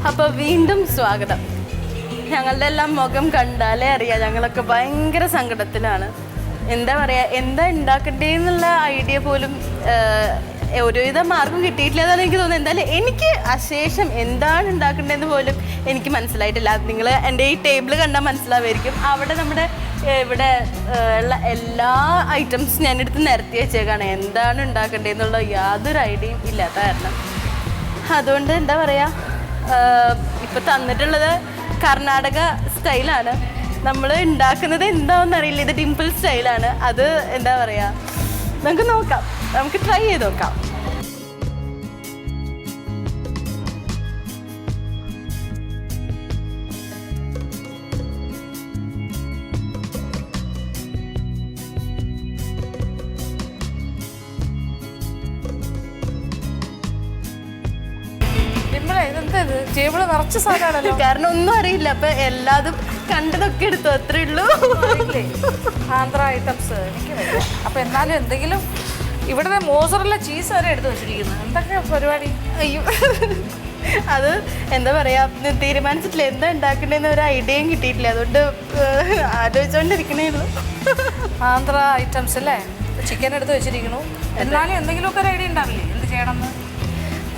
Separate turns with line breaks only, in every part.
അപ്പോൾ വീണ്ടും സ്വാഗതം. ഞങ്ങളുടെ എല്ലാം മുഖം കണ്ടാലേ അറിയാം ഞങ്ങളൊക്കെ ഭയങ്കര സങ്കടത്തിലാണ്. എന്താ പറയുക, എന്താ ഉണ്ടാക്കണ്ടേന്നുള്ള ഐഡിയ പോലും ഒരുവിധ മാർഗം കിട്ടിയിട്ടില്ല എന്നാണ് എനിക്ക് തോന്നുന്നത്. എന്തായാലും എനിക്ക് അശേഷം എന്താണ് ഉണ്ടാക്കേണ്ടതെന്ന് പോലും എനിക്ക് മനസ്സിലായിട്ടില്ല. നിങ്ങൾ എൻ്റെ ഈ ടേബിൾ കണ്ടാൽ മനസ്സിലാവുമായിരിക്കും. അവിടെ നമ്മുടെ ഇവിടെ ഉള്ള എല്ലാ ഐറ്റംസ് ഞാനെടുത്ത് നിരത്തി വെച്ചേക്കാണ്. എന്താണ് ഉണ്ടാക്കേണ്ടതെന്നുള്ള യാതൊരു ഐഡിയയും ഇല്ലാത്ത കാരണം. അതുകൊണ്ട് എന്താ പറയുക, ഇപ്പം തന്നിട്ടുള്ളത് കർണാടക സ്റ്റൈലാണ്. നമ്മൾ ഉണ്ടാക്കുന്നത് എന്താണെന്ന് അറിയില്ല. ഇത് ഡിംപിൾ സ്റ്റൈലാണ്. അത് എന്താ പറയുക, നമുക്ക് നോക്കാം, നമുക്ക് ട്രൈ ചെയ്ത് നോക്കാം.
ടേബിള് നിറച്ച സാധനമാണല്ലോ.
കാരണം ഒന്നും അറിയില്ല. അപ്പൊ എല്ലാതും കണ്ടതൊക്കെ എടുത്തു, അത്രേ ഉള്ളൂ.
ആന്ധ്ര ഐറ്റംസ് എനിക്ക് വയ്യ. അപ്പൊ എന്നാലും എന്തെങ്കിലും ഇവിടുത്തെ മോസറല്ല ചീസ് വരെ എടുത്ത് വെച്ചിരിക്കുന്നത്. എന്തൊക്കെ പരിപാടി.
അയ്യോ, അത് എന്താ പറയാ, തീരുമാനിച്ചിട്ടില്ല എന്താ ഉണ്ടാക്കണ്ടെന്ന് ഒരു ഐഡിയയും കിട്ടിയിട്ടില്ല. അതുകൊണ്ട് ആലോചിച്ചോണ്ടിരിക്കണേ ഉള്ളൂ.
ആന്ധ്ര ഐറ്റംസ് അല്ലേ, ചിക്കൻ എടുത്ത് വെച്ചിരിക്കണു. എന്നാലും എന്തെങ്കിലുമൊക്കെ ഒരു ഐഡിയ ഉണ്ടാവില്ലേ എന്ത് ചെയ്യണമെന്ന്.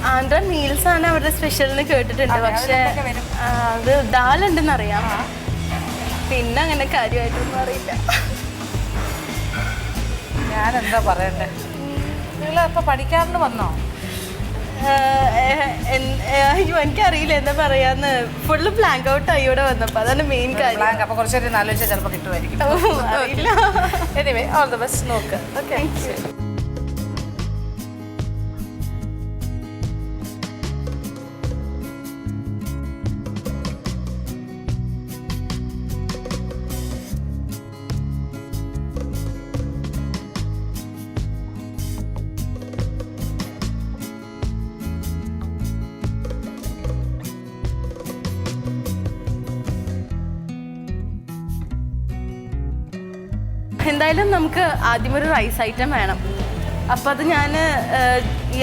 ആന്ധ്ര മീൽസ് ആണ് അവരുടെ സ്പെഷ്യൽ എന്ന് കേട്ടിട്ടുണ്ട്. പക്ഷെ അത് ദാലുണ്ടെന്ന് അറിയാം. പിന്നെ അങ്ങനെ കാര്യമായിട്ടൊന്നും അറിയില്ല.
ഞാനെന്താ പറയണ്ടേ, നിങ്ങൾ ഇപ്പൊ പഠിക്കാറിന് വന്നോ?
അയ്യോ, എനിക്കറിയില്ല എന്താ പറയാന്ന്. ഫുള്ള് ബ്ലാങ്ക് ഔട്ട് ആയി ഇവിടെ വന്നപ്പോ. അതാണ് മെയിൻ കാര്യം.
അപ്പൊ കുറച്ചൊരു ആലോചിച്ചാൽ ചിലപ്പോൾ കിട്ടുമായിരിക്കും.
അറിയില്ല.
Anyway all the best. നോക്ക്. ഓക്കെ.
എന്തായാലും നമുക്ക് ആദ്യം ഒരു റൈസ് ഐറ്റം വേണം. അപ്പം അത് ഞാൻ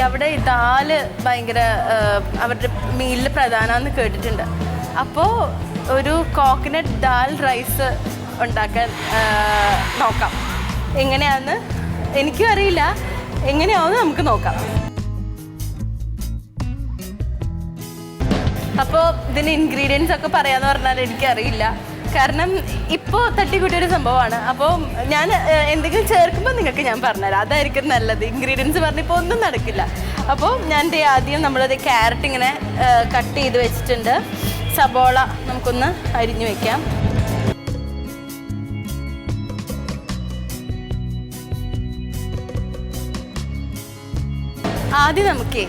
അവിടെ ദാല് ഭയങ്കര അവരുടെ മീലിൽ പ്രധാനമെന്ന് കേട്ടിട്ടുണ്ട്. അപ്പോൾ ഒരു കോക്കനട്ട് ദാൽ റൈസ് ഉണ്ടാക്കാൻ നോക്കാം. എങ്ങനെയാണെന്ന് എനിക്കും അറിയില്ല. എങ്ങനെയാവുമെന്ന് നമുക്ക് നോക്കാം. അപ്പോൾ ഇതിന് ഇൻഗ്രീഡിയൻസ് ഒക്കെ പറയാമെന്ന് പറഞ്ഞാൽ എനിക്കറിയില്ല. കാരണം ഇപ്പോൾ തട്ടിക്കൂട്ടിയൊരു സംഭവമാണ്. അപ്പോൾ ഞാൻ എന്തെങ്കിലും ചേർക്കുമ്പോൾ നിങ്ങൾക്ക് ഞാൻ പറഞ്ഞുതരാം. അതായിരിക്കും നല്ലത്. ഇൻഗ്രീഡിയൻസ് പറഞ്ഞിപ്പോൾ ഒന്നും നടക്കില്ല. അപ്പോൾ ഞാൻ ആദ്യം നമ്മളത് ക്യാരറ്റ് ഇങ്ങനെ കട്ട് ചെയ്ത് വെച്ചിട്ടുണ്ട്. സബോള നമുക്കൊന്ന് അരിഞ്ഞു വയ്ക്കാം. ആദ്യം നമുക്ക്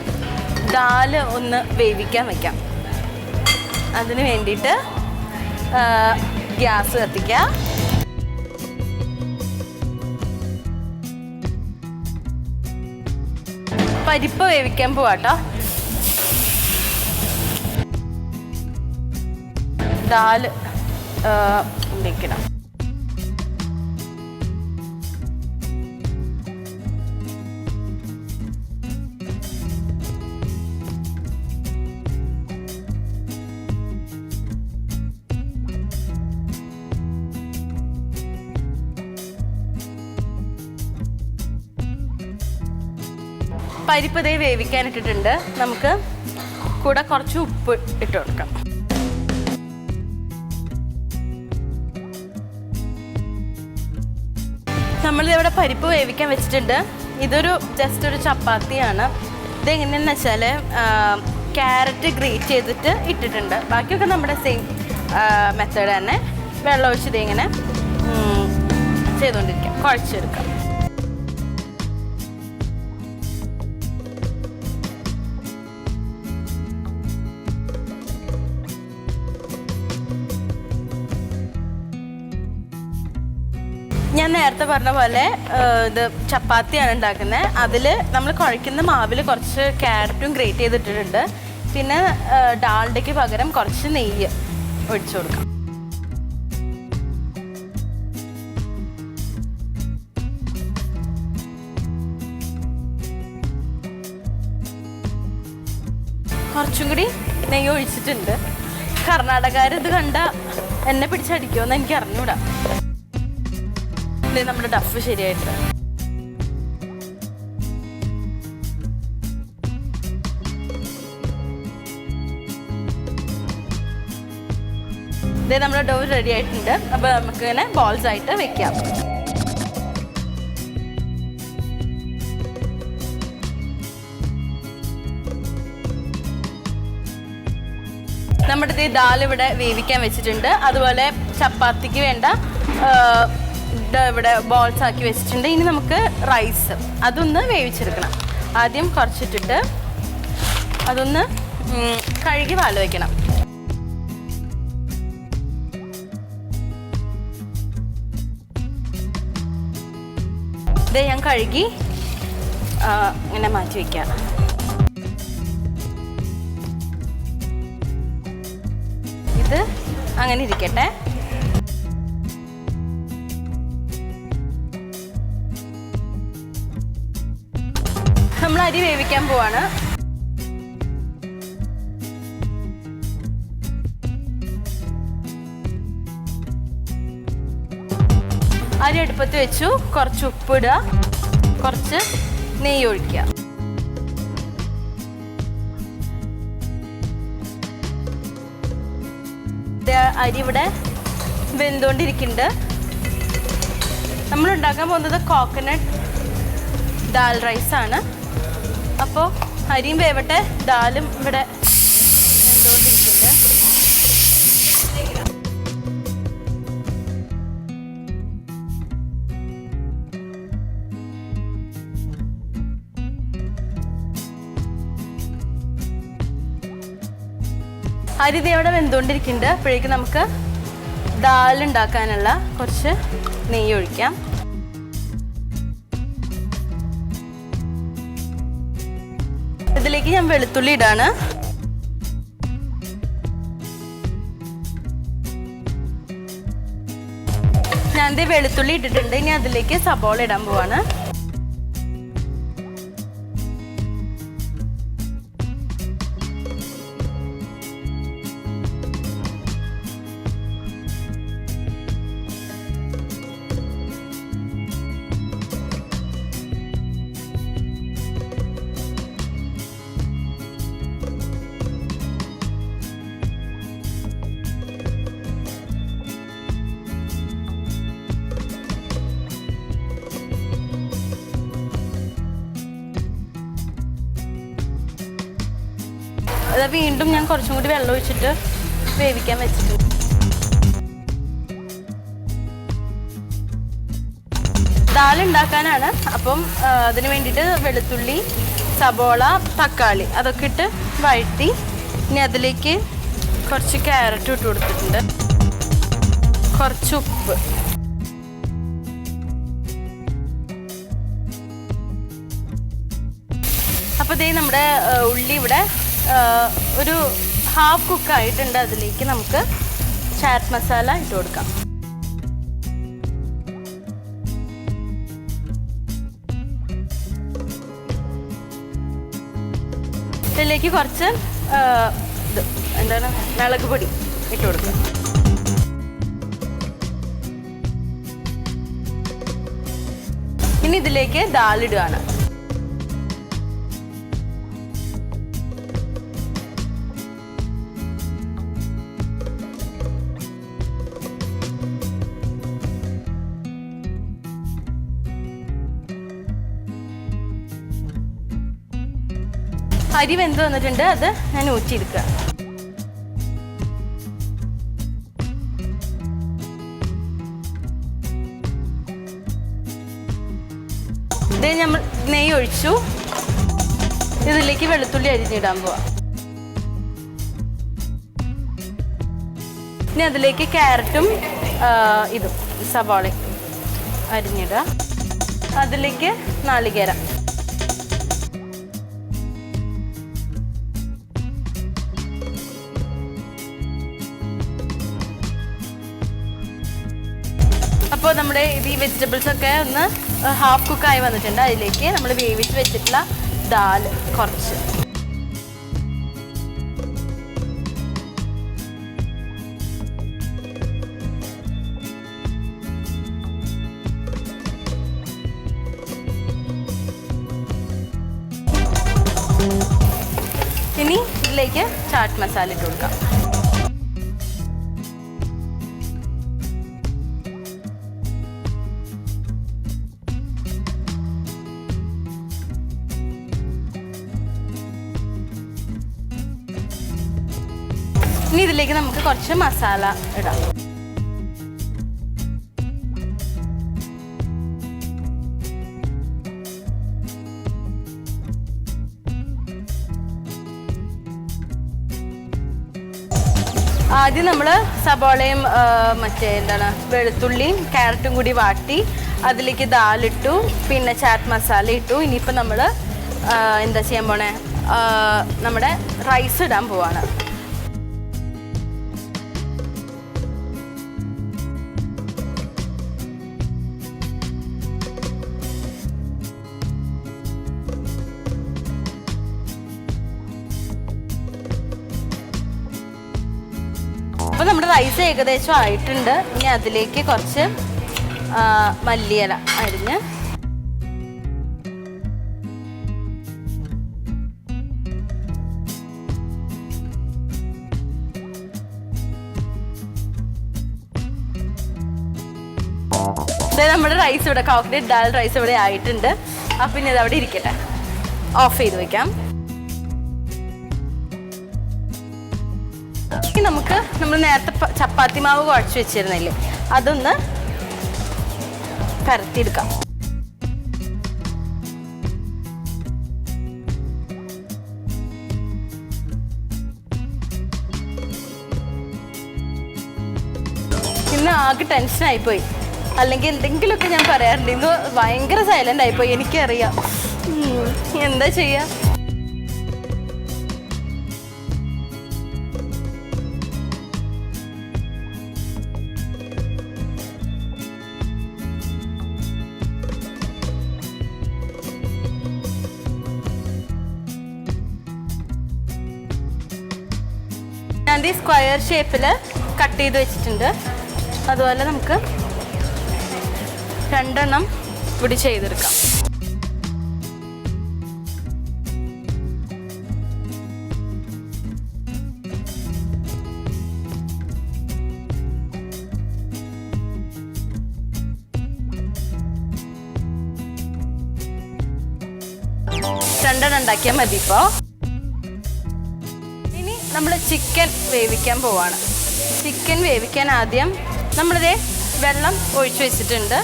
ദാല് ഒന്ന് വേവിക്കാൻ വയ്ക്കാം. അതിന് വേണ്ടിയിട്ട് ഗ്യാസ് കത്തിക്കുക. പരിപ്പ് വേവിക്കാൻ പോവാട്ടോ. ദാല് വെക്കണം. പരിപ്പ് ദേ വേവിക്കാൻ ഇട്ടിട്ടുണ്ട്. നമുക്ക് കൂടെ കുറച്ച് ഉപ്പ് ഇട്ട് കൊടുക്കാം. നമ്മളിവിടെ പരിപ്പ് വേവിക്കാൻ വെച്ചിട്ടുണ്ട്. ഇതൊരു ജസ്റ്റ് ഒരു ചപ്പാത്തിയാണ്. ഇതെങ്ങനെയാണെന്ന് വെച്ചാൽ ക്യാരറ്റ് ഗ്രേറ്റ് ചെയ്തിട്ട് ഇട്ടിട്ടുണ്ട്. ബാക്കിയൊക്കെ നമ്മുടെ സെയിം മെത്തേഡ് തന്നെ. വെള്ളം ഒഴിച്ചത് ഇങ്ങനെ ചെയ്തുകൊണ്ടിരിക്കാം, കുഴച്ചെടുക്കാം. ഞാൻ നേരത്തെ പറഞ്ഞ പോലെ ഇത് ചപ്പാത്തിയാണ് ഉണ്ടാക്കുന്നത്. അതിൽ നമ്മൾ കുഴയ്ക്കുന്ന മാവിൽ കുറച്ച് ക്യാരറ്റും ഗ്രേറ്റ് ചെയ്തിട്ടിട്ടുണ്ട്. പിന്നെ ഡാൽഡയ്ക്ക് പകരം കുറച്ച് നെയ്യ് ഒഴിച്ചു കൊടുക്കാം. കുറച്ചും കൂടി നെയ്യ് ഒഴിച്ചിട്ടുണ്ട്. കർണാടകക്കാരിത് കണ്ട എന്നെ പിടിച്ചടിക്കുമെന്ന് എനിക്ക് അറിഞ്ഞൂടാ. നമ്മുടെ ഡഫ് ശരിയായിട്ട് ഇതേ നമ്മുടെ ഡോ റെഡി ആയിട്ടുണ്ട്. അപ്പോൾ നമുക്ക് ഇങ്ങനെ ബോൾസ് ആയിട്ട് വെക്കാം. നമ്മുടെ ഈ ദാൽ ഇവിടെ വേവിക്കാൻ വെച്ചിട്ടുണ്ട്. അതുപോലെ ചപ്പാത്തിക്ക് വേണ്ട ഇവിടെ ബോൾസ് ആക്കി വെച്ചിട്ടുണ്ട്. ഇനി നമുക്ക് റൈസ് അതൊന്ന് വേവിച്ചെടുക്കണം. ആദ്യം കുറച്ചിട്ടിട്ട് അതൊന്ന് കഴുകി പാല് വയ്ക്കണം. ഇത് ഞാൻ കഴുകി ഇങ്ങനെ മാറ്റി വയ്ക്കാം. ഇത് അങ്ങനെ ഇരിക്കട്ടെ. നമ്മൾ അരി വേവിക്കാൻ പോവാണ്. അരി അടുപ്പത്ത് വെച്ചു. കുറച്ച് ഉപ്പിടുക, കുറച്ച് നെയ്യ് ഒഴിക്കുക. അരി ഇവിടെ വെന്തുകൊണ്ടിരിക്കുന്നുണ്ട്. നമ്മൾ ഉണ്ടാക്കാൻ പോകുന്നത് കോക്കനട്ട് ദാൽ റൈസാണ്. അപ്പോൾ അരിയും വേവട്ടെ, ദാലും ഇവിടെ വെന്തുകൊണ്ടിരിക്കുന്നുണ്ട്. അരി ഇവിടെ വെന്തുകൊണ്ടിരിക്കുന്നുണ്ട്. അപ്പോഴേക്കും നമുക്ക് ദാൽ ഉണ്ടാക്കാനുള്ള കുറച്ച് നെയ്യ് ഒഴിക്കാം. ഇതിലേക്ക് ഞാൻ വെളുത്തുള്ളി ഇടാണ്. ഞാൻ വെളുത്തുള്ളി ഇട്ടിട്ടുണ്ട്. ഇനി അതിലേക്ക് സബോള ഇടാൻ പോവാണ്. അത് വീണ്ടും ഞാൻ കുറച്ചും കൂടി വെള്ളം ഒഴിച്ചിട്ട് വേവിക്കാൻ വെച്ചിട്ടുണ്ട്. ദാൽ ഉണ്ടാക്കാനാണ്. അപ്പം അതിന് വേണ്ടിയിട്ട് വെളുത്തുള്ളി, സബോള, തക്കാളി അതൊക്കെ ഇട്ട് വഴറ്റി ഇനി അതിലേക്ക് കുറച്ച് ക്യാരറ്റ് ഇട്ട് കൊടുത്തിട്ടുണ്ട്. കുറച്ച് ഉപ്പ്, അപ്പോൾ ദേ നമ്മുടെ ഉള്ളി ഇവിടെ ഒരു ഹാഫ് കുക്കായിട്ടുണ്ട്. അതിലേക്ക് നമുക്ക് ചാറ്റ് മസാല ഇട്ട് കൊടുക്കാം. ഇതിലേക്ക് കുറച്ച് എന്താണ് മുളക് പൊടി ഇട്ട് കൊടുക്കുക. ഇനി ഇതിലേക്ക് ദാലിടുകയാണ്. അരി വെന്ത് വന്നിട്ടുണ്ട്. അത് ഞാൻ ഊറ്റിയെടുക്കുക. ഇത് നമ്മൾ നെയ്യ് ഒഴിച്ചു. ഇതിലേക്ക് വെളുത്തുള്ളി അരിഞ്ഞിടാൻ പോവാം. ഇനി അതിലേക്ക് ക്യാരറ്റും ഇതും സവാളയും അരിഞ്ഞിടുക. അതിലേക്ക് നാളികേരം, അപ്പോൾ നമ്മുടെ ഈ വെജിറ്റബിൾസ് ഒക്കെ ഒന്ന് ഹാഫ് കുക്കായി വന്നിട്ടുണ്ട്. അതിലേക്ക് നമ്മൾ വേവിച്ച് വെച്ചിട്ടുള്ള ദാൽ കുറച്ച് ഇതിലേക്ക് ചാട്ട് മസാല ഇട്ട് കൊടുക്കാം. ഇനി ഇതിലേക്ക് നമുക്ക് കുറച്ച് മസാല ഇടാം. ആദ്യം നമ്മൾ സബോളയും മറ്റേ എന്താണ് വെളുത്തുള്ളിയും ക്യാരറ്റും കൂടി വാട്ടി അതിലേക്ക് ദാലിട്ടു, പിന്നെ ചാറ്റ് മസാല ഇട്ടു. ഇനിയിപ്പോൾ നമ്മൾ എന്താ ചെയ്യാൻ പോണേ, നമ്മുടെ റൈസ് ഇടാൻ പോവാണ്. അപ്പോൾ നമ്മുടെ റൈസ് ഏകദേശം ആയിട്ടുണ്ട്. ഇനി അതിലേക്ക് കുറച്ച് മല്ലിയില അരിഞ്ഞ് നമ്മുടെ റൈസ് ഇവിടെ കോക്കനട്ട് ദാൽ റൈസ് ഇവിടെ ആയിട്ടുണ്ട്. അപ്പം ഇനി അത് അവിടെ ഇരിക്കട്ടെ, ഓഫ് ചെയ്ത് വെക്കാം. നമുക്ക് നമ്മൾ നേരത്തെ ചപ്പാത്തി മാവ് കുഴച്ച് വെച്ചിരുന്നില്ലേ, അതൊന്ന് പരത്തിയെടുക്കാം. ഇന്ന് ആകെ ടെൻഷനായിപ്പോയി, അല്ലെങ്കിൽ എന്തെങ്കിലുമൊക്കെ ഞാൻ പറയാറുണ്ട്. ഇന്ന് ഭയങ്കര സൈലൻ്റ് ആയിപ്പോയി. എനിക്കറിയാം എന്താ ചെയ്യാ. ഞാൻ ഈ സ്ക്വയർ ഷേപ്പിൽ കട്ട് ചെയ്ത് വെച്ചിട്ടുണ്ട്. അതുപോലെ നമുക്ക് 2 എണ്ണം ഇവിടെ ചെയ്തെടുക്കാം. രണ്ടെണ്ണം ഉണ്ടാക്കിയാൽ മതി. ഇപ്പോൾ ഇനി നമ്മൾ ചിക്കൻ വേവിക്കാൻ പോവാണ്. ചിക്കൻ വേവിക്കാൻ ആദ്യം നമ്മളിതേ വെള്ളം ഒഴിച്ചു വെച്ചിട്ടുണ്ട്.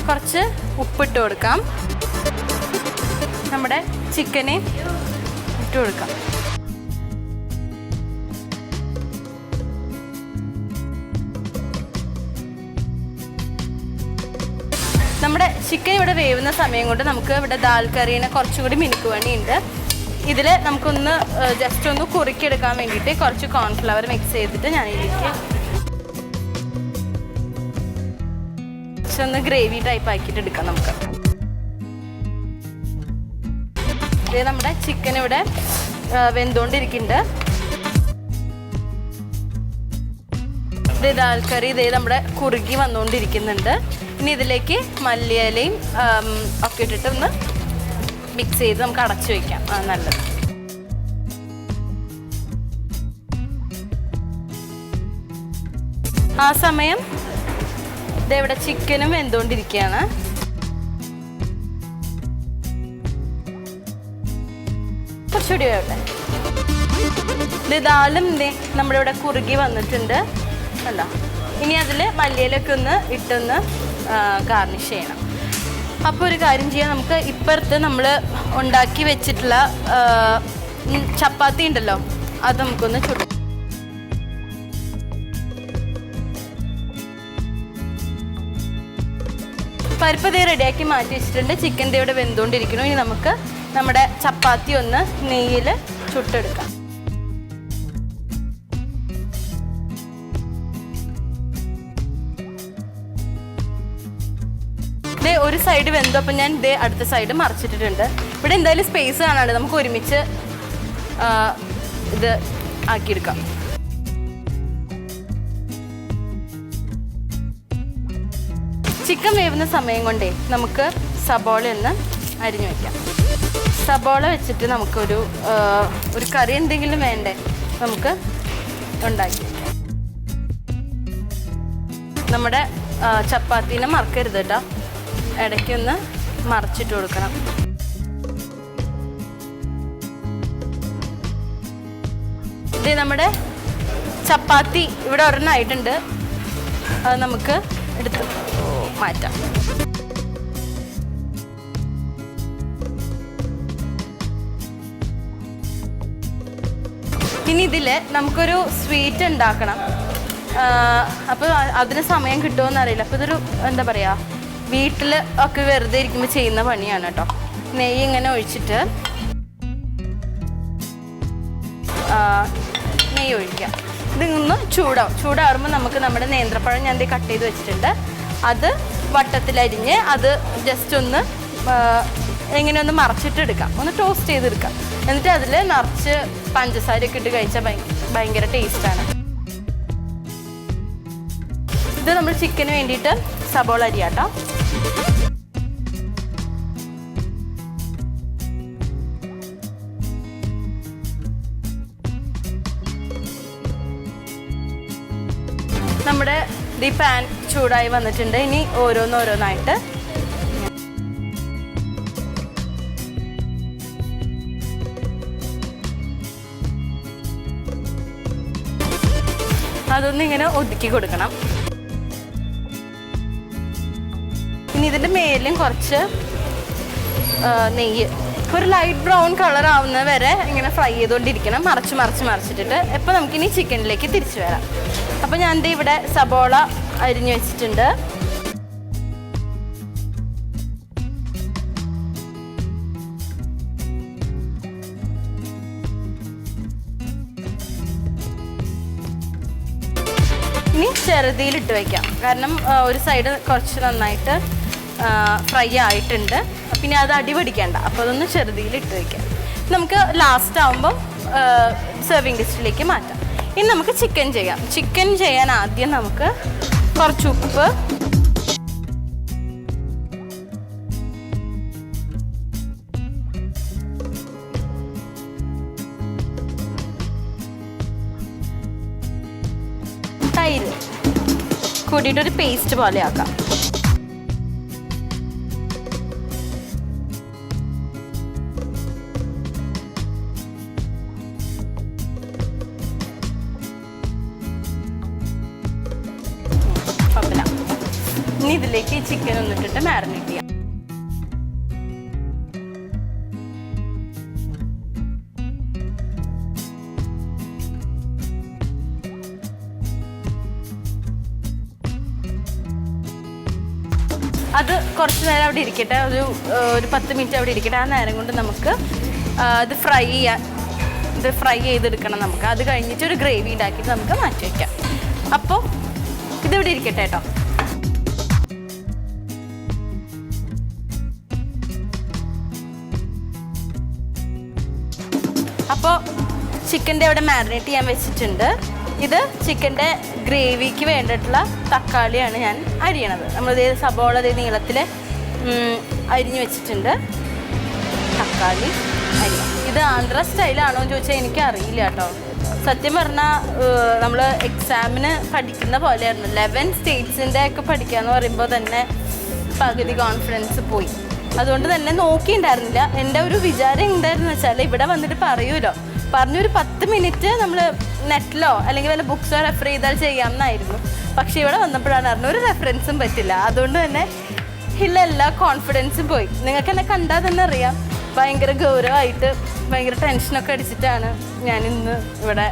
കുറച്ച് ഉപ്പിട്ട് കൊടുക്കാം. നമ്മുടെ ചിക്കനെ ഇട്ട് കൊടുക്കാം. നമ്മുടെ ചിക്കൻ ഇവിടെ വേവുന്ന സമയം കൊണ്ട് നമുക്ക് ഇവിടെ ദാൽ കറീനെ കുറച്ചുകൂടി മിനുക്ക് പണിയുണ്ട്. ഇതിൽ നമുക്കൊന്ന് ജസ്റ്റ് ഒന്ന് കുറുക്കിയെടുക്കാൻ വേണ്ടിയിട്ട് കുറച്ച് കോൺഫ്ലവർ മിക്സ് ചെയ്തിട്ട് ഞാൻ ഇതിലേക്ക് ഒന്ന് ഗ്രേവി ടൈപ്പ് ആക്കിയിട്ട് എടുക്കാം. നമുക്ക് ഇത് നമ്മുടെ ചിക്കൻ ഇവിടെ വെന്തുകൊണ്ടിരിക്കുന്നുണ്ട്. ഇത് ദാൽ കറി ഇതേ നമ്മുടെ കുറുകി വന്നുകൊണ്ടിരിക്കുന്നുണ്ട്. ഇനി ഇതിലേക്ക് മല്ലിയിലയും ഒക്കെ ഇട്ടിട്ട് ഒന്ന് മിക്സ് ചെയ്ത് നമുക്ക് അടച്ചു വയ്ക്കാം. നല്ലത്. ആ സമയം ഇവിടെ ചിക്കനും വെന്തുകൊണ്ടിരിക്കുകയാണ്. കുറച്ചുകൂടി വേവട്ടെ. ഇത് ദാലും നമ്മുടെ ഇവിടെ കുറുകി വന്നിട്ടുണ്ട് അല്ല. ഇനി അതിൽ മല്ലിയിലൊക്കെ ഒന്ന് ഇട്ടൊന്ന് ഗാർണിഷ് ചെയ്യണം. അപ്പോൾ ഒരു കാര്യം ചെയ്യാം, നമുക്ക് ഇപ്പുറത്ത് നമ്മൾ ഉണ്ടാക്കി വെച്ചിട്ടുള്ള ചപ്പാത്തി ഉണ്ടല്ലോ, അത് നമുക്കൊന്ന് ചുടും. പരിപ്പ് ദേ റെഡിയാക്കി മാറ്റി വെച്ചിട്ടുണ്ട്. ചിക്കൻ ദേ ഇവിടെ വെന്തുകൊണ്ടിരിക്കുന്നു. ഇനി നമുക്ക് നമ്മുടെ ചപ്പാത്തി ഒന്ന് നെയ്യിൽ ചുട്ടെടുക്കാം. ദേ ഒരു സൈഡ് വെന്തു. അപ്പം ഞാൻ ദേ അടുത്ത സൈഡ് മറിച്ചിട്ടിട്ടുണ്ട്. ഇവിടെ എന്തായാലും സ്പേസ് കാണാണ്ട് നമുക്ക് ഒരുമിച്ച് ഇത് ആക്കിയെടുക്കാം. ചിക്കൻ വേവുന്ന സമയം കൊണ്ടേ നമുക്ക് സബോള ഒന്ന് അരിഞ്ഞു വയ്ക്കാം. സബോള വെച്ചിട്ട് നമുക്കൊരു കറി എന്തെങ്കിലും വേണ്ടേ, നമുക്ക് ഉണ്ടാക്കി. നമ്മുടെ ചപ്പാത്തീനെ മറക്കരുത് കേട്ടോ, ഇടയ്ക്കൊന്ന് മറിച്ചിട്ട് കൊടുക്കണം. ഇത് നമ്മുടെ ചപ്പാത്തി ഇവിടെ ഒരെണ്ണമായിട്ടുണ്ട്, അത് നമുക്ക് എടുത്ത് മാറ്റാം. ഇനി ഇതിൽ നമുക്കൊരു സ്വീറ്റ് ഉണ്ടാക്കണം. അപ്പോൾ അതിന് സമയം കിട്ടുമോയെന്ന് അറിയില്ല. അപ്പോൾ ഇതൊരു എന്താ പറയുക, വീട്ടിൽ ഒക്കെ വെറുതെ ഇരിക്കുമ്പോൾ ചെയ്യുന്ന പണിയാണ് കേട്ടോ. നെയ്യ് ഇങ്ങനെ ഒഴിച്ചിട്ട് നെയ്യ് ഒഴിക്കുക. ഇതിന്ന് ചൂടാറുമ്പോൾ നമുക്ക് നമ്മുടെ നേന്ത്രപ്പഴം ഞാൻ കട്ട് ചെയ്ത് വെച്ചിട്ടുണ്ട്, അത് വട്ടത്തിലരിഞ്ഞ് അത് ജസ്റ്റ് ഒന്ന് എങ്ങനെ ഒന്ന് മറച്ചിട്ടെടുക്കാം, ഒന്ന് ടോസ്റ്റ് ചെയ്തെടുക്കാം. എന്നിട്ട് അതിൽ നിറച്ച് പഞ്ചസാരയൊക്കെ ഇട്ട് കഴിച്ചാൽ ഭയങ്കര ടേസ്റ്റാണ്. ഇത് നമ്മൾ ചിക്കന് വേണ്ടിയിട്ട് സബോള അരിയാട്ടോ. നമ്മുടെ ഈ പാൻ ചൂടായി വന്നിട്ടുണ്ട്. ഇനി ഓരോന്നോരോന്നായിട്ട് അതൊന്നിങ്ങനെ ഒതുക്കി കൊടുക്കണം. ഇനി ഇതിൻ്റെ മേലും കുറച്ച് നെയ്യ് ഒരു ലൈറ്റ് ബ്രൗൺ കളർ ആവുന്ന വരെ ഇങ്ങനെ ഫ്രൈ ചെയ്തുകൊണ്ടിരിക്കണം, മറിച്ചിട്ടിട്ട്. ഇപ്പോൾ നമുക്കിനി ചിക്കനിലേക്ക് തിരിച്ചു വരാം. അപ്പോൾ ഞാൻ ഇവിടെ സബോള അരിഞ്ഞു വെച്ചിട്ടുണ്ട്. ഇനി ചെറുതിയിലിട്ട് വയ്ക്കാം, കാരണം ഒരു സൈഡ് കുറച്ച് നന്നായിട്ട് ഫ്രൈ ആയിട്ടുണ്ട്, പിന്നെ അത് അടിപിടിക്കേണ്ട. അപ്പോൾ അതൊന്ന് ചെറുതിയിലിട്ട് വയ്ക്കാം. നമുക്ക് ലാസ്റ്റ് ആകുമ്പോൾ സെർവിങ് ഡിഷിലേക്ക് മാറ്റാം. ഇനി നമുക്ക് ചിക്കൻ ചെയ്യാം. ചിക്കൻ ചെയ്യാൻ ആദ്യം നമുക്ക് കുറച്ച് ഉപ്പ്, തൈര് കൂട്ടിയിട്ടൊരു പേസ്റ്റ് പോലെ ആക്കാം. ഇനി ഇതിലേക്ക് ചിക്കൻ ഒന്നിട്ടിട്ട് മാരിനേറ്റ് ചെയ്യാം. അത് കുറച്ച് നേരം അവിടെ ഇരിക്കട്ടെ, ഒരു 10 മിനിറ്റ് അവിടെ ഇരിക്കട്ടെ. ആ നേരം കൊണ്ട് നമുക്ക് ഇത് ഫ്രൈ ചെയ്തെടുക്കണം നമുക്ക്. അത് കഴിഞ്ഞിട്ട് ഒരു ഗ്രേവി ഉണ്ടാക്കിയിട്ട് നമുക്ക് മാറ്റി വയ്ക്കാം. അപ്പോൾ ഇതിവിടെ ഇരിക്കട്ടെ കേട്ടോ. അപ്പോൾ ചിക്കൻ്റെ അവിടെ മാരിനേറ്റ് ചെയ്യാൻ വെച്ചിട്ടുണ്ട്. ഇത് ചിക്കൻ്റെ ഗ്രേവിക്ക് വേണ്ടിയിട്ടുള്ള തക്കാളിയാണ് ഞാൻ അരിയണത്. നമ്മളിത് സബോള നീളത്തിൽ അരിഞ്ഞു വെച്ചിട്ടുണ്ട്. തക്കാളി അരിയാം. ഇത് ആന്ധ്ര സ്റ്റൈലാണോ എന്ന് ചോദിച്ചാൽ എനിക്ക് അറിയില്ല കേട്ടോ. സത്യം പറഞ്ഞാൽ നമ്മൾ എക്സാമിന് പഠിക്കുന്ന പോലെയായിരുന്നു. 11 സ്റ്റേറ്റ്സിൻ്റെ ഒക്കെ പഠിക്കുക എന്ന് പറയുമ്പോൾ തന്നെ പകുതി കോൺഫിഡൻസ് പോയി. അതുകൊണ്ട് തന്നെ നോക്കിയിട്ടുണ്ടായിരുന്നില്ല. എൻ്റെ ഒരു വിചാരം എന്തായിരുന്നു വെച്ചാൽ ഇവിടെ വന്നിട്ട് പറഞ്ഞൊരു 10 മിനിറ്റ് നമ്മൾ നെറ്റിലോ അല്ലെങ്കിൽ വല്ല ബുക്സോ റെഫർ ചെയ്താൽ ചെയ്യാമെന്നായിരുന്നു. പക്ഷേ ഇവിടെ വന്നപ്പോഴാണ് അറിഞ്ഞത് ഒരു റെഫറൻസും പറ്റില്ല. അതുകൊണ്ട് തന്നെ എല്ലാ കോൺഫിഡൻസും പോയി. നിങ്ങൾക്ക് എന്നെ കണ്ടാൽ തന്നെ അറിയാം, ഭയങ്കര ഗൗരവമായിട്ട് ഭയങ്കര ടെൻഷനൊക്കെ അടിച്ചിട്ടാണ് ഞാൻ ഇന്ന് ഇവിടെ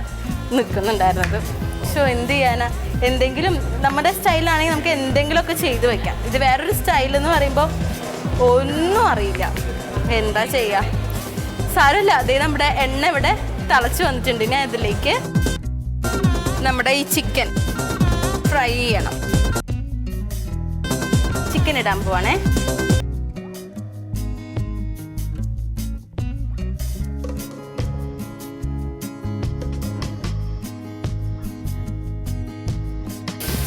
നിൽക്കുന്നുണ്ടായിരുന്നത്. സോ എന്ത് ചെയ്യാനാ, എന്തെങ്കിലും നമ്മുടെ സ്റ്റൈലാണെങ്കിൽ നമുക്ക് എന്തെങ്കിലുമൊക്കെ ചെയ്ത് വയ്ക്കാം. ഇത് വേറൊരു സ്റ്റൈൽ എന്ന് പറയുമ്പോൾ ഒന്നും അറിയില്ല, എന്താ ചെയ്യുക. സാരമില്ല. അതേ നമ്മുടെ എണ്ണ ഇവിടെ തിളച്ച് വന്നിട്ടുണ്ട്. ഇനി അതിലേക്ക് നമ്മുടെ ഈ ചിക്കൻ ഫ്രൈ ചെയ്യണം. ചിക്കൻ ഇടാൻ പോവാണേ.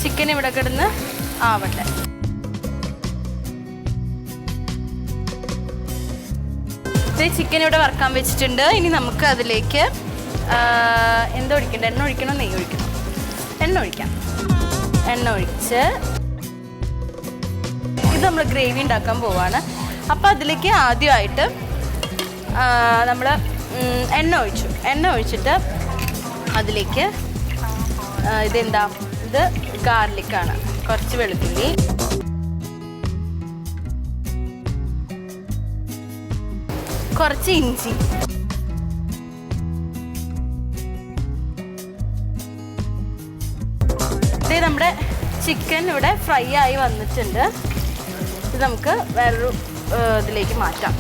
ചിക്കൻ ഇവിടെ കിടന്ന് ആവട്ടെ. ചിക്കൻ ഇവിടെ വറക്കാൻ വെച്ചിട്ടുണ്ട്. ഇനി നമുക്ക് അതിലേക്ക് എന്താ ഒഴിക്കണ്ടേ? എണ്ണ ഒഴിക്കണോ നെയ്യ് ഒഴിക്കണോ? എണ്ണ ഒഴിക്കാം. എണ്ണ ഒഴിച്ച് ഇത് നമ്മൾ ഗ്രേവി ഉണ്ടാക്കാൻ പോവാണ്. അപ്പോൾ അതിലേക്ക് ആദ്യമായിട്ട് നമ്മൾ എണ്ണ ഒഴിച്ചു. എണ്ണ ഒഴിച്ചിട്ട് അതിലേക്ക് ഇതെന്താ, ഇത് ഗാർലിക്കാണ്. കുറച്ച് വെളുത്തുള്ളി, കുറച്ച് ഇഞ്ചി, ഇത് നമ്മുടെ ചിക്കൻ ഇവിടെ ഫ്രൈ ആയി വന്നിട്ടുണ്ട്. ഇത് നമുക്ക് വേറൊരു ഇതിലേക്ക് മാറ്റാം.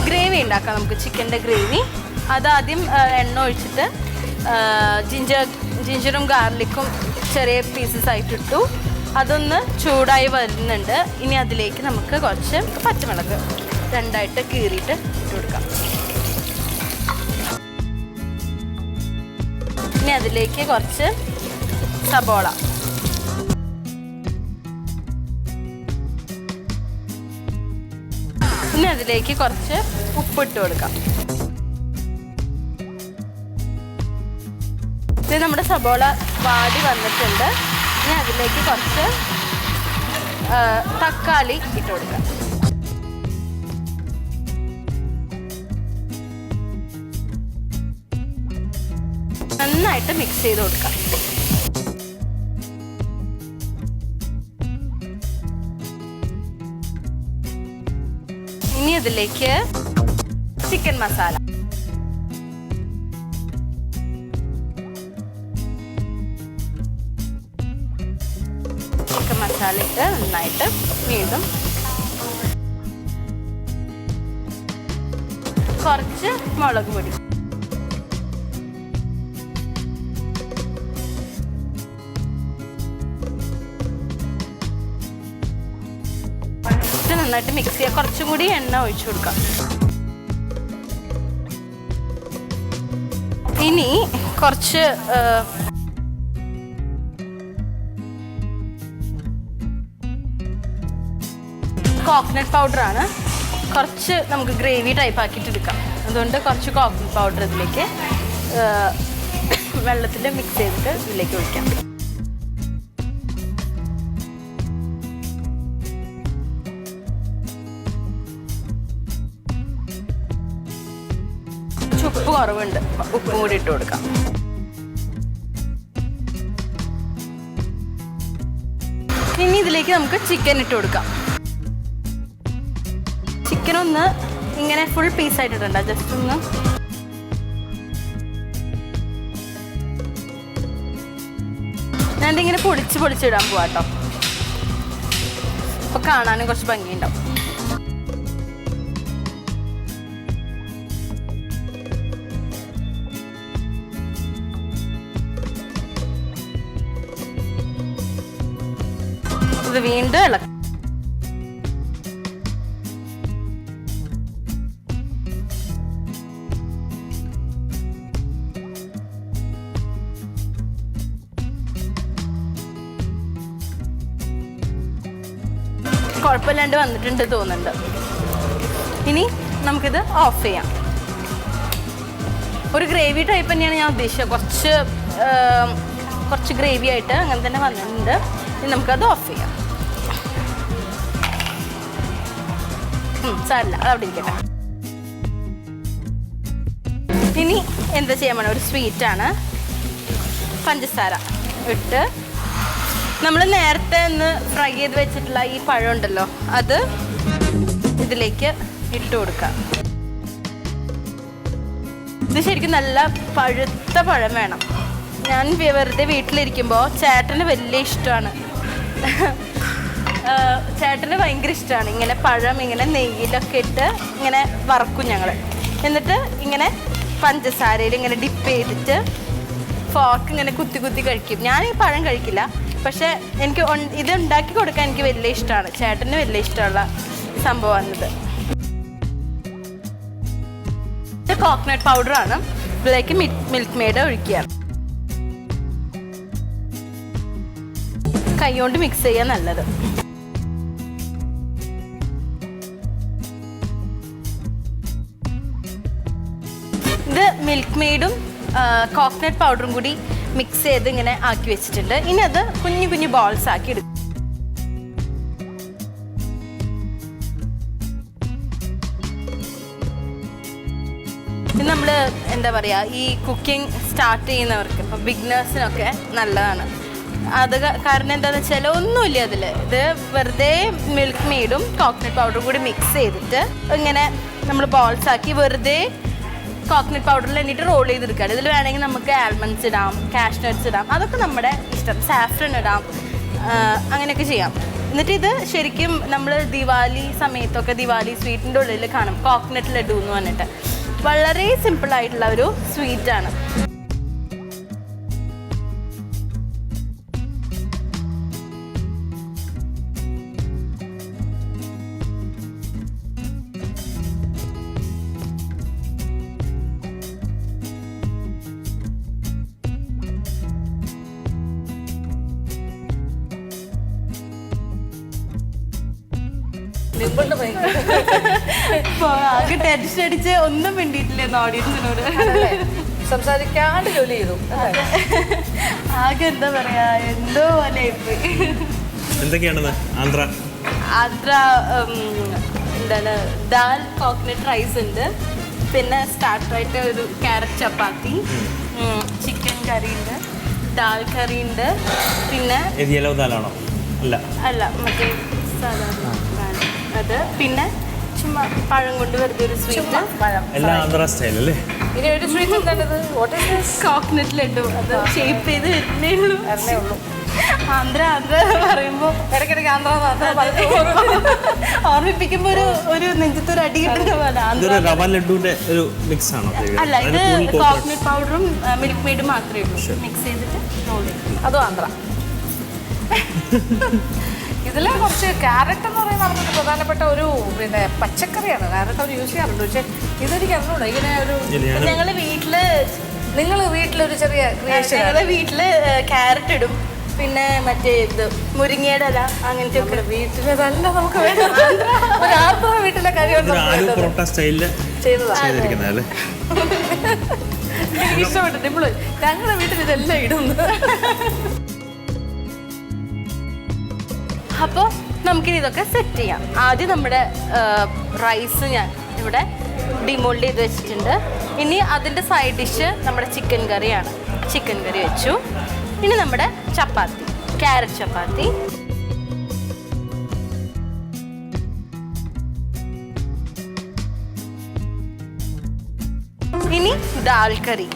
ഗ്രേവി ഉണ്ടാക്കാം നമുക്ക്, ചിക്കൻ്റെ ഗ്രേവി. അതാദ്യം എണ്ണ ഒഴിച്ചിട്ട് ജിഞ്ചറും ഗാർലിക്കും ചെറിയ പീസസ് ആയിട്ടിട്ടു. അതൊന്ന് ചൂടായി വരുന്നുണ്ട്. ഇനി അതിലേക്ക് നമുക്ക് കുറച്ച് പച്ചമുളക് രണ്ടായിട്ട് കീറിയിട്ട് ഇട്ട് കൊടുക്കാം. ഇനി അതിലേക്ക് കുറച്ച് സബോള, ഇനി അതിലേക്ക് കുറച്ച് ഉപ്പിട്ട് കൊടുക്കാം. ഇത് നമ്മുടെ സബോള വാടി വന്നിട്ടുണ്ട്. ഇനി അതിലേക്ക് കുറച്ച് തക്കാളി ഇട്ട് കൊടുക്കാം. നന്നായിട്ട് മിക്സ് ചെയ്ത് കൊടുക്കാം. ഇനി അതിലേക്ക് ചിക്കൻ മസാല, മസാല ഇട്ട് നന്നായിട്ട് വീണ്ടും കുറച്ച് മുളക് പൊടി, നന്നായിട്ട് മിക്സ് ചെയ്യുക. കുറച്ചും കൂടി എണ്ണ ഒഴിച്ചു കൊടുക്കാം. ഇനി കുറച്ച് കോക്കനട്ട് പൗഡറാണ്. കുറച്ച് നമുക്ക് ഗ്രേവി ടൈപ്പ് ആക്കിയിട്ട് എടുക്കാം. അതുകൊണ്ട് കുറച്ച് കോക്കനട്ട് പൗഡർ ഇതിലേക്ക് വെള്ളത്തിൽ മിക്സ് ചെയ്തിട്ട് ഇതിലേക്ക് ഒഴിക്കാം. ഉപ്പ് കുറവുണ്ട്, ഉപ്പും കൂടി ഇട്ട് കൊടുക്കാം. ഇനി ഇതിലേക്ക് നമുക്ക് ചിക്കൻ ഇട്ട് കൊടുക്കാം. ചിക്കൻ ഒന്ന് ഇങ്ങനെ ഫുൾ പീസ് ആയിട്ടിട്ടുണ്ട്. ജസ്റ്റ് ഒന്ന് ഞാനിതിങ്ങനെ പൊളിച്ചിടാൻ പോവാട്ടോ. അപ്പൊ കാണാനും കുറച്ച് ഭംഗിയുണ്ടാവും. ഇത് വീണ്ടും ഇളക്കാം. കുഴപ്പമില്ലാണ്ട് വന്നിട്ടുണ്ട് തോന്നുന്നുണ്ട്. ഇനി നമുക്കിത് ഓഫ് ചെയ്യാം. ഒരു ഗ്രേവി ടൈപ്പ് തന്നെയാണ് ഞാൻ ഉദ്ദേശിച്ചത്. കുറച്ച് ഗ്രേവി ആയിട്ട് അങ്ങനെ തന്നെ വന്നിട്ടുണ്ട്. ഇനി നമുക്കത് ഓഫ് ചെയ്യാം. സാരില്ല, അതവിടെ ഇരിക്കട്ടെ. ഇനി എന്താ ചെയ്യാൻ വേണം, ഒരു സ്വീറ്റാണ്. പഞ്ചസാര ഇട്ട് നമ്മൾ നേരത്തെ ഒന്ന് ഫ്രൈ ചെയ്ത് വെച്ചിട്ടുള്ള ഈ പഴം ഉണ്ടല്ലോ, അത് ഇതിലേക്ക് ഇട്ട് കൊടുക്കാം. ഇത് ശരിക്കും നല്ല പഴുത്ത പഴം വേണം. ഞാൻ വെറുതെ വീട്ടിലിരിക്കുമ്പോൾ ചേട്ടന് വലിയ ഇഷ്ടമാണ്. ചേട്ടന് ഭയങ്കര ഇഷ്ടമാണ് ഇങ്ങനെ പഴം ഇങ്ങനെ നെയ്യിലൊക്കെ ഇട്ട് ഇങ്ങനെ വറക്കും ഞങ്ങൾ. എന്നിട്ട് ഇങ്ങനെ പഞ്ചസാരയിൽ ഇങ്ങനെ ഡിപ്പ് ചെയ്തിട്ട് ഫോർക്ക് ഇങ്ങനെ കുത്തി കുത്തി കഴിക്കും. ഞാൻ ഈ പഴം കഴിക്കില്ല, പക്ഷെ എനിക്ക് ഇത് ഉണ്ടാക്കി കൊടുക്കാൻ എനിക്ക് വലിയ ഇഷ്ടമാണ്. ചേട്ടന് വലിയ ഇഷ്ടമുള്ള സംഭവമാണിത്. ഇത് കോക്കനട്ട് പൗഡറാണ്. ഇതിലേക്ക് മിൽക്ക് മെയ്ഡ് ഒഴിക്കുക. കൈകൊണ്ട് മിക്സ് ചെയ്യാൻ നല്ലത്. ഇത് മിൽക്ക് മെയ്ഡും കോക്കനട്ട് പൗഡറും കൂടി മിക്സ് ചെയ്ത് ഇങ്ങനെ ആക്കി വെച്ചിട്ടുണ്ട്. ഇനി അത് കുഞ്ഞു കുഞ്ഞു ബോൾസ് ആക്കി എടുക്കും. ഇത് നമ്മൾ എന്താ പറയുക, ഈ കുക്കിംഗ് സ്റ്റാർട്ട് ചെയ്യുന്നവർക്ക്, ഇപ്പോൾ ബിഗിനേഴ്സിനൊക്കെ നല്ലതാണ്. അത് കാരണം എന്താണെന്ന് വെച്ചാൽ ഒന്നുമില്ല അതിൽ. ഇത് വെറുതെ മിൽക്ക് മെയ്ഡും കോക്കനട്ട് പൗഡറും കൂടി മിക്സ് ചെയ്തിട്ട് ഇങ്ങനെ നമ്മൾ ബോൾസ് ആക്കി വെറുതെ കോക്കനട്ട് പൗഡറിൽ എന്നിട്ട് റോൾ ചെയ്തെടുക്കുകയാണ്. ഇതിൽ വേണമെങ്കിൽ നമുക്ക് ആൽമണ്ട്സ് ഇടാം, കാഷ്നട്ട്സ് ഇടാം, അതൊക്കെ നമ്മുടെ ഇഷ്ടം. സാഫ്രൻ ഇടാം, അങ്ങനെയൊക്കെ ചെയ്യാം. എന്നിട്ട് ഇത് ശരിക്കും നമ്മൾ ദിവാലി സമയത്തൊക്കെ ദിവാലി സ്വീറ്റിൻ്റെ ഉള്ളിൽ കാണും കോക്കനട്ട് ലഡു എന്ന് പറഞ്ഞിട്ട്. വളരെ സിമ്പിളായിട്ടുള്ള ഒരു സ്വീറ്റാണ്. ആകെ ടെൻഷൻ അടിച്ച് ഒന്നും വേണ്ടിയിട്ടില്ലെന്ന് ഓഡിയൻസിനോട്
സംസാരിക്കാണ്ട് ജോലി ചെയ്തു.
ആകെ എന്താ പറയാ, എന്തോ പോലെ
എന്തൊക്കെയാണെന്ന് ആന്ധ്ര
എന്താണ് ദാൽ കോക്കനട്ട് റൈസ് ഉണ്ട്, പിന്നെ സ്റ്റാർട്ടറായിട്ട് ഒരു ക്യാരറ്റ് ചപ്പാത്തി, ചിക്കൻ കറി ഉണ്ട്, ദാൽ കറി ഉണ്ട്, പിന്നെ
യെല്ലോ ദാലാണോ?
അല്ല മറ്റേ സാധാരണ അത്, പിന്നെ ചുമ്മാ പഴം കൊണ്ട് വെറുതെ ഒരു സ്വീറ്റ്.
എല്ലാം ആന്ധ്ര സ്റ്റൈൽ അല്ലേ?
ഇനി ഒരു സ്വീറ്റ് എന്താണത്?
കോക്കനട്ട് ലഡു. അത് ഷേപ്പ് ചെയ്ത് വരുന്നേ ഉള്ളൂ. ആന്ധ്ര പറയുമ്പോൾ
ഇടയ്ക്കിടയ്ക്ക് ആന്ധ്ര
ഓർമ്മിപ്പിക്കുമ്പോ ഒരു നെഞ്ചത്തൊരു അടി കിട്ടുന്ന പോലെ.
റവ ലഡുവിന്റെ ഒരു മിക്സ് ആണോ?
അല്ല, ഇത് കോക്കനട്ട് പൗഡറും മിൽക്ക് മെയ്ഡും മാത്രമേ ഉള്ളൂ. മിക്സ് ചെയ്തിട്ട് റോൾ ചെയ്യും.
അതും ആന്ധ്ര. ഇതിൽ കുറച്ച് ക്യാരറ്റ് എന്ന് പറയുന്നത് നമുക്ക് പ്രധാനപ്പെട്ട ഒരു പിന്നെ പച്ചക്കറിയാണ്. ക്യാരറ്റ് അവർ യൂസ് ചെയ്യാറുണ്ട്, പക്ഷെ ഇതെനിക്ക് അറിഞ്ഞൂടാ. ഇങ്ങനെ ഒരു നിങ്ങൾ വീട്ടിലൊരു ചെറിയ
ഞങ്ങളെ വീട്ടില് ക്യാരറ്റ് ഇടും, പിന്നെ മറ്റേ ഇത് മുരിങ്ങയുടെ ഇല, അങ്ങനത്തെ ഒക്കെ
വീട്ടിലതല്ല നമുക്ക് വേണ്ടത്. ആർക്കും വീട്ടിലെ
ചെയ്തതാണ്.
ഇഷ്ടപ്പെട്ടിട്ട് ഇപ്പോൾ ഞങ്ങളുടെ വീട്ടിൽ ഇതെല്ലാം ഇടുന്നു.
അപ്പോൾ നമുക്കിനി ഇതൊക്കെ സെറ്റ് ചെയ്യാം. ആദ്യം നമ്മുടെ റൈസ് ഞാൻ ഇവിടെ ഡിമോൾഡ് ചെയ്ത് വെച്ചിട്ടുണ്ട്. ഇനി അതിൻ്റെ സൈഡ് ഡിഷ് നമ്മുടെ ചിക്കൻ കറിയാണ്. ചിക്കൻ കറി വെച്ചു. ഇനി നമ്മുടെ ചപ്പാത്തി, ക്യാരറ്റ് ചപ്പാത്തി, ഇനി ദാൽ കറി.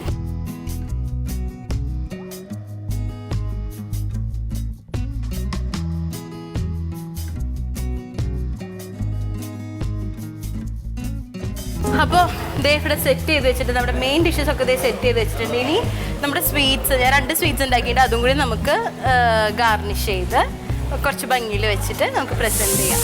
അപ്പോൾ ദേ ഇവിടെ സെറ്റ് ചെയ്ത് വെച്ചിട്ട് നമ്മുടെ മെയിൻ ഡിഷസ് ഒക്കെ ദേ സെറ്റ് ചെയ്ത് വെച്ചിട്ടുണ്ട്. ഇനി നമ്മുടെ സ്വീറ്റ്സ്, ഞാൻ 2 സ്വീറ്റ്സ് ഉണ്ടാക്കിയിട്ട് അതും കൂടി നമുക്ക് ഗാർണിഷ് ചെയ്ത് കുറച്ച് ഭംഗിയിൽ വെച്ചിട്ട് നമുക്ക് പ്രസൻറ്റ് ചെയ്യാം.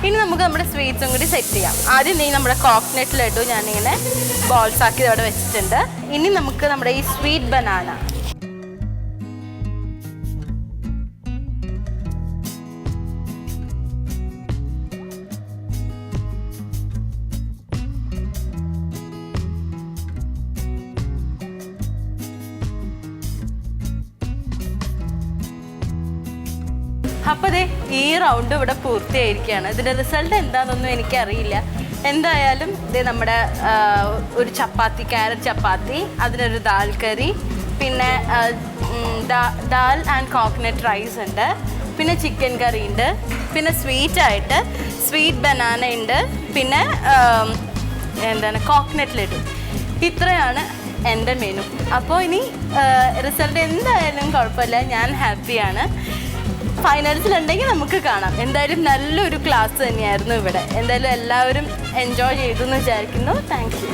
ഇനി നമുക്ക് നമ്മുടെ സ്വീറ്റ്സും കൂടി സെറ്റ് ചെയ്യാം. ആദ്യം നമ്മുടെ കോക്കനട്ട് ലഡു ഞാനിങ്ങനെ ബോൾസ് ആക്കി അവിടെ വെച്ചിട്ടുണ്ട്. ഇനി നമുക്ക് നമ്മുടെ ഈ സ്വീറ്റ് ബനാന, അപ്പോൾ ദേ ഈ റൗണ്ട് ഇവിടെ പൂർത്തിയായിരിക്കുകയാണ്. ഇതിൻ്റെ റിസൾട്ട് എന്താണെന്നൊന്നും എനിക്കറിയില്ല. എന്തായാലും ഇത് നമ്മുടെ ഒരു ചപ്പാത്തി, ക്യാരറ്റ് ചപ്പാത്തി, അതിനൊരു ദാൽ കറി, പിന്നെ ദാൽ ആൻഡ് കോക്കനട്ട് റൈസ് ഉണ്ട്, പിന്നെ ചിക്കൻ കറി ഉണ്ട്, പിന്നെ സ്വീറ്റായിട്ട് സ്വീറ്റ് ബനാന ഉണ്ട്, പിന്നെ എന്താണ് കോക്കനട്ട് ലഡു. ഇത്രയാണ് എൻ്റെ മെനു. അപ്പോൾ ഇനി റിസൾട്ട് എന്തായാലും കുഴപ്പമില്ല, ഞാൻ ഹാപ്പിയാണ്. ഫൈനൽസിലുണ്ടെങ്കിൽ നമുക്ക് കാണാം. എന്തായാലും നല്ലൊരു ക്ലാസ് തന്നെയായിരുന്നു ഇവിടെ. എന്തായാലും എല്ലാവരും എൻജോയ് ചെയ്തു എന്ന് വിചാരിക്കുന്നു. Thank you.